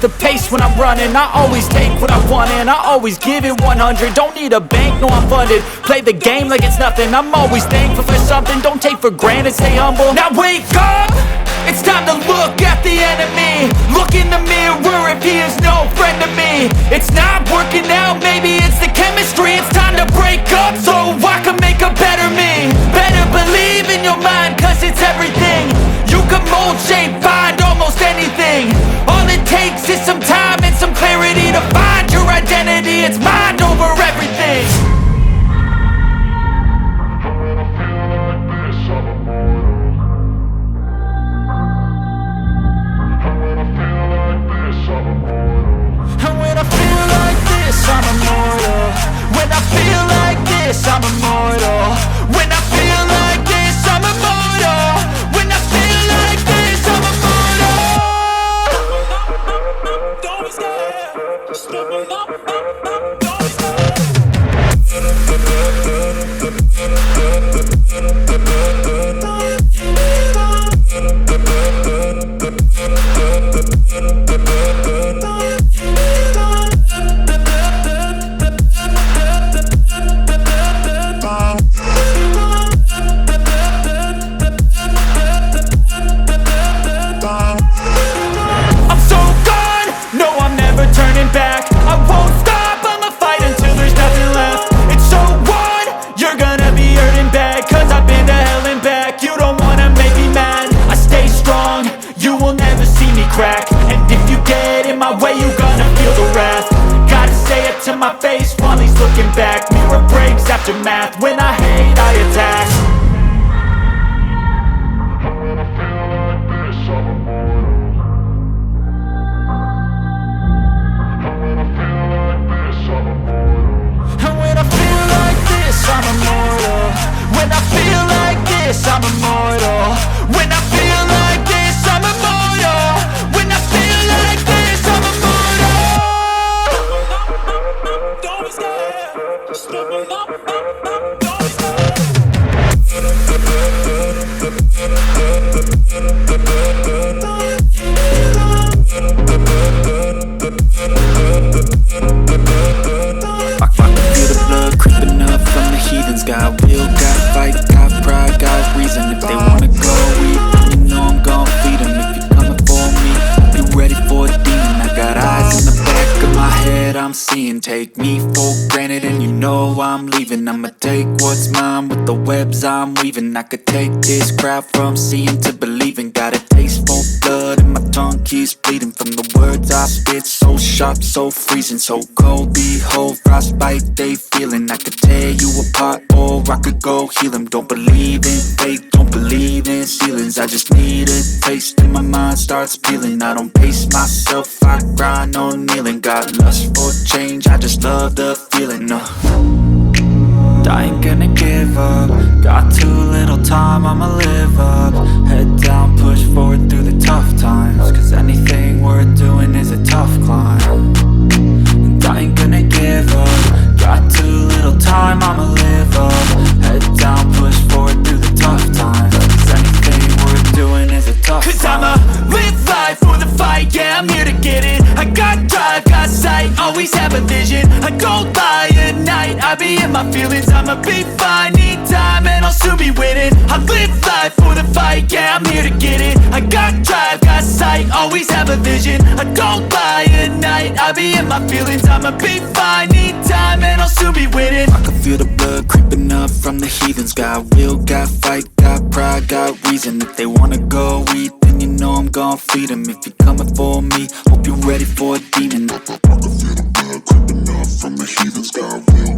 the pace when I'm running. I always take what I want and I always give it 100. Don't need a bank, no I'm funded. Play the game like it's nothing. I'm always thankful for something. Don't take for granted, stay humble. Now wake up, it's time to look at the enemy. Look in the mirror if he is no friend to me. It's not working out, maybe it's the chemistry. It's time to break up so I can make a better me. Better believe in your mind, cause it's everything. You can mold, shape, find almost anything. All it takes is some time and some clarity to find your identity. It's mind over everything. And when I feel like this, I'm immortal. When I feel like this, I'm immortal. When I feel like this, I'm immortal. When I feel like this, I'm immortal. Don't be scared. Just step it up. To my face while he's looking back. Mirror breaks after math. When I hate, I attack. And when I feel like this, I'm immortal. And when I feel like this, I'm immortal. And when I feel like this, I'm immortal. When I feel like this, I'm immortal. When I feel like this, I'm immortal. When I feel like this, I'm immortal. Don't be scared, just step it up. Don't be scared. I can feel the blood creeping up from the heathens. Got will, got fight, got pride, got reason. If they wanna go eat, then you know I'm gon' feed them. If you're coming for me, be ready for a demon. I got eyes in the back of my head, I'm seeing. Take me for granted and you know I'm leaving. I'ma take what's mine with the webs I'm weaving. I could take this crowd from seeing to believing. Got a taste for blood and my tongue keeps bleeding from the words I spit. So sharp, so freezing, so cold. Behold, frostbite they feeling. I could tear you apart or I could go heal them. Don't believe in fate, don't believe in ceilings. I just need a taste and my mind starts peeling. I don't pace myself, I grind on kneeling. Got lust for change, I just love the feeling. I ain't gonna give up. Got too little time, I'ma live up. Head down, push forward through the tough times. Cause anything worth doing is a tough climb. And I ain't gonna give up. Got too little time, I'ma live up. Head down, push forward through the tough times. Cause anything worth doing is a tough climb. Cause I'ma live life for the fight, yeah, I'm here to get it. I got drive, got sight, always have a vision. I don't lie at night, I be in my feelings. I'ma be fine, need time and I'll soon be winning. I live life for the fight, yeah, I'm here to get it. I got drive, got sight, always have a vision. I don't lie at night, I be in my feelings. I'ma be fine, need time and I'll soon be winning. I can feel the blood creeping up from the heathens. Got will, got fight, got pride, got reason. If they wanna go eat, then you know I'm gon' feed them. If you're coming for me, hope you're ready for a demon. I can feel the blood creeping up from the heathens. Got will,